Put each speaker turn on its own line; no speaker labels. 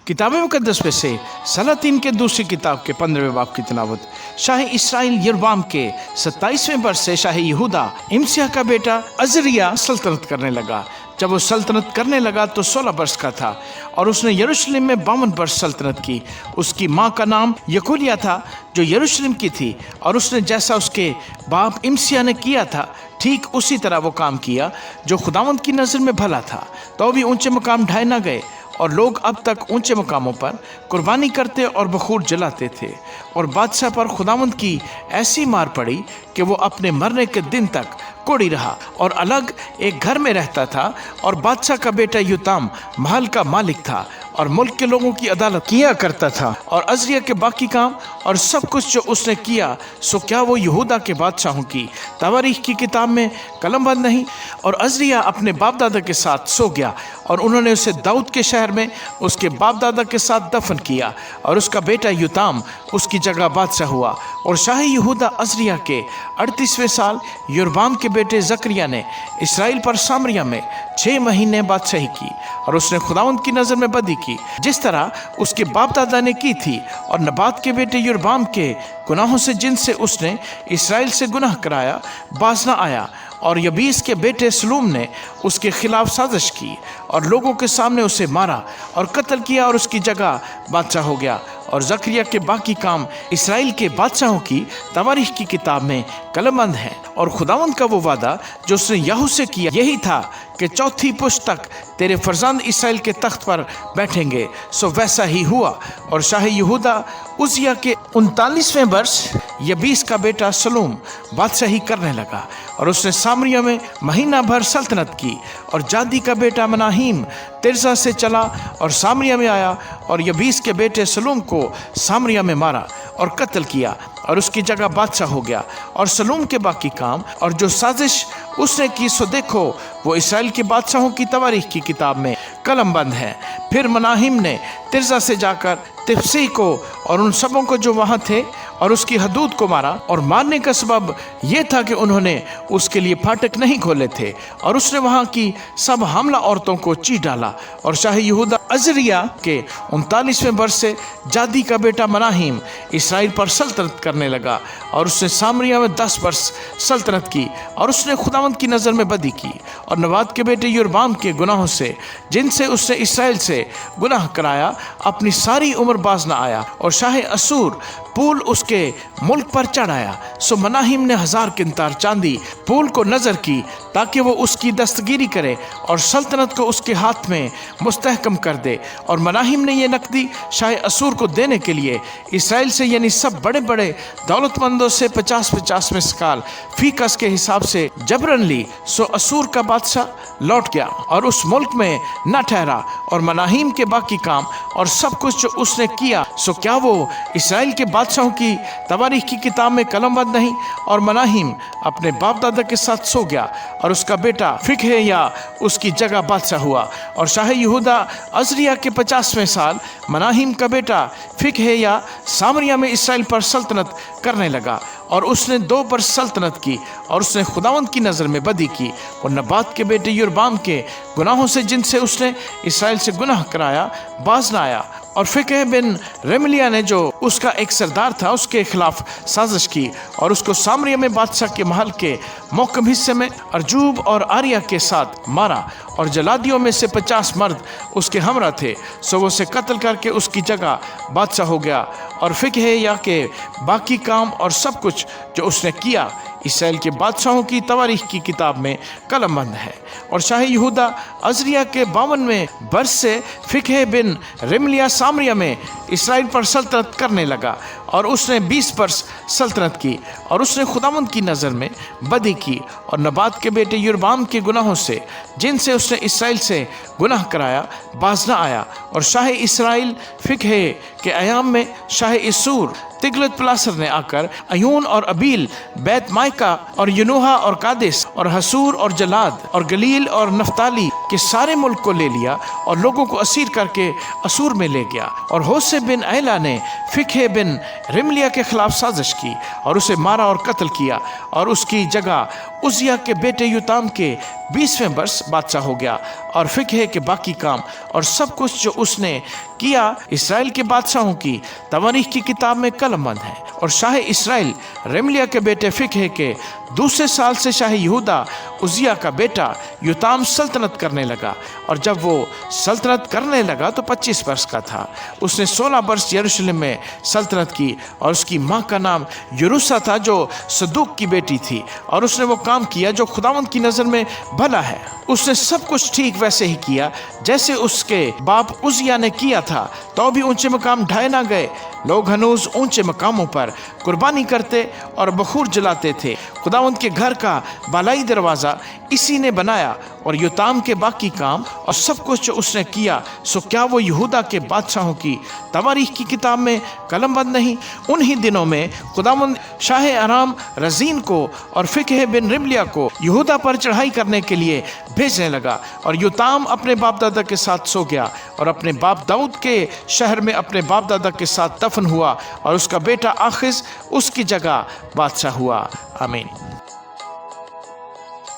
किताब मुकद्दस में से सलातीन के दूसरी किताब के 15वें बाब की तिलावत। शाह इसराइल यरबाम के 27वें वर्ष से शाह यहूदा इमसिया का बेटा अजरिया सल्तनत करने लगा। जब वो सल्तनत करने लगा तो 16 वर्ष का था और उसने यरूशलेम में 52 वर्ष सल्तनत की। उसकी माँ का नाम यकोलिया था जो यरूशलेम की थी, और उसने जैसा उसके बाप इमसिया ने किया था ठीक उसी तरह वो काम किया जो खुदावंद की नज़र में भला था। तो भी ऊंचे मुकाम ढाए न गए और लोग अब तक ऊंचे मुकामों पर कुर्बानी करते और बखूर जलाते थे। और बादशाह पर खुदावंद की ऐसी मार पड़ी कि वो अपने मरने के दिन तक कोढ़ी रहा और अलग एक घर में रहता था। और बादशाह का बेटा योताम महल का मालिक था और मुल्क के लोगों की अदालत किया करता था। और अजरिया के बाकी काम और सब कुछ जो उसने किया, सो क्या वो यहूदा के बादशाहों की तवारीख की किताब में कलमबंद नहीं? और अजरिया अपने बाप दादा के साथ सो गया और उन्होंने उसे दाऊद के शहर में उसके बाप दादा के साथ दफन किया। और उसका बेटा योताम उसकी जगह बादशाह हुआ। और शाह यहूदा अजरिया के 38वें साल योरबाम के बेटे जकरिया ने इसराइल पर सामरिया में 6 महीने बादशाही की। और उसने खुदावंद की नज़र में बदी की जिस तरह उसके बाप दादा ने की थी। और नबात के बेटे योरबाम के गुनाहों से जिनसे उसने इसराइल से गुनाह कराया बाज न आया। और यबीस के बेटे सलूम ने उसके खिलाफ साजिश की और लोगों के सामने उसे मारा और कत्ल किया और उसकी जगह बादशाह हो गया। और जकरिया के बाकी काम इसराइल के बादशाहों की तवारीख की किताब में कलमबंद है। और खुदावंद का वो वादा जो उसने याहू से किया यही था कि 4थी पुश्त तक तेरे फरजांद इसराइल के तख्त पर बैठेंगे। सो वैसा ही हुआ। और शाह यहूदा उजिया के 39वें वर्ष यबीस का बेटा सलूम बादशाही करने लगा। और उसने सामरिया में महीना भर सल्तनत की। और जादी का बेटा मनाहीम तिर्सा से चला और सामरिया में आया और यबीस के बेटे सलूम को सामरिया में मारा और कत्ल किया और उसकी जगह बादशाह हो गया। और सलूम के बाकी काम और जो साजिश उसने की, सो देखो वो इसराइल के बादशाहों की तवारीख की किताब में कलमबंद है। फिर मनाहिम ने तिर्सा से जाकर तिफ्सी को और उन सबों को जो वहाँ थे और उसकी हदूद को मारा। और मारने का सबब यह था कि उन्होंने उसके लिए फाटक नहीं खोले थे। और उसने वहाँ की सब हमला औरतों को चीर डाला। और शाह यहूदा अजरिया के 39वें वर्ष से जादी का बेटा मनाहिम इसराइल पर सल्तनत करने लगा। और उसने सामरिया में 10 वर्ष सल्तनत की। और उसने खुदावंद की नज़र में बदी की और नबात के बेटे योरबाम के गुनाहों से जिनसे उसने इसराइल से गुनाह कराया अपनी सारी उम्र बाज न आया। और शाह असूर पूल उसके मुल्क पर चढ़ाया। सो मनाहिम ने 1000 किंतार चांदी पूल को नजर की ताकि वो उसकी दस्तगीरी करे और सल्तनत को उसके हाथ में मुस्तहकम कर दे। और मनाहिम ने यह नकदी शाह असूर को देने के लिए इसराइल से यानी सब बड़े बड़े दौलतमंदों से 50-50 मिस्काल फी कस के हिसाब से जबरन ली। सो असूर का बादशाह लौट गया और उस मुल्क में न ठहरा। और मनाहिम के बाकी काम और सब कुछ जो उसने किया, सो क्या वो इसराइल के बादशाहों की तवारीख की किताब में कलमबंद नहीं? और मनाहिम अपने बाप दादा के साथ सो गया और उसका बेटा फिकहे या उसकी जगह बादशाह हुआ। और शाह यहूदा अजरिया के 50वें साल मनाहिम का बेटा फिकहे या सामरिया में इसराइल पर सल्तनत करने लगा। और उसने 2 वर्ष सल्तनत की और उसने खुदावंद की नज़र में बदी की। और नबात के बेटे योरबाम के गुनाहों से जिनसे उसने इसराइल से गुनाह कराया बाज न आया। और फिकह बिन रेमलिया ने जो उसका एक सरदार था उसके खिलाफ साजिश की और उसको सामरिया में बादशाह के महल के मौकम हिस्से में अर्जूब और आर्या के साथ मारा। और जलादियों में से 50 मर्द उसके हमरा थे। सो वो उसे कत्ल करके उसकी जगह बादशाह हो गया। और फिकह या के बाकी काम और सब कुछ जो उसने किया इसराइल के बादशाहों की तवारीख की किताब में कलमबंद है। और शाह यहूदा अजरिया के 52वें वर्ष से फिकह बिन रेमलिया सामरिया में इसराइल पर सल्तनत करने लगा। और उसने 20 वर्ष सल्तनत की और उसने खुदावंद की नज़र में बदी की। और नबात के बेटे योरबाम के गुनाहों से जिनसे उसने इसराइल से गुनाह कराया बाज न आया। और शाह इसराइल फिकहे के अयाम में शाह इसूर तिगलत पिलासर ने आकर अयून और अबील बैत मायका और यनोहा और कादेश और हसूर और जलाद और गलील और नफ्ताली के सारे मुल्क को ले लिया और लोगों को असीर करके असूर में ले गया। और होसे बिन अहला ने फिकहे बिन रिमलिया के खिलाफ साजिश की और उसे मारा और कत्ल किया। और उसकी जगह उजिया के बेटे युताम के 20वें वर्ष बादशाह हो गया, और फिक्र के बाकी काम और सब कुछ जो उसने किया इसराइल के बादशाहों की तवारीख की किताब में कलमबंद है। और शाह इसराइल रेमलिया के बेटे फिक्र के दूसरे साल से शाह यहूदा उजिया का बेटा युताम सल्तनत करने लगा, और जब वो सल्तनत करने लगा तो 25 वर्ष का था। उसने 16 वर्ष यरूशलेम में सल्तनत की, और उसकी माँ का नाम यरूसा था जो सदूक की बेटी थी, और उसने वो काम किया जो खुदावंद की नज़र में भला है। उसने सब कुछ ठीक वैसे ही किया जैसे उसके बाप उजिया ने किया था, तो भी ऊंचे मकाम ढाए ना गए। लोग हनूज ऊंचे मकामों पर कुर्बानी करते और बखूर जलाते थे। खुदावंद के घर का बालाई दरवाज़ा इसी ने बनाया, और योताम के बाकी काम और सब कुछ जो उसने किया, सो क्या वो यहूदा के बादशाहों की तवारीख की किताब में कलमबंद नहीं? उन्हीं दिनों में खुदावंद शाह अराम रजीन को और फिक्र बिन रिमलिया को यहूदा पर चढ़ाई करने के लिए भेजने लगा, और योताम अपने बाप दादा के साथ सो गया और अपने बाप दाऊद के शहर में अपने बाप दादा के साथ दफन हुआ, और उसका बेटा आखिज उसकी जगह बादशाह हुआ। आमीन।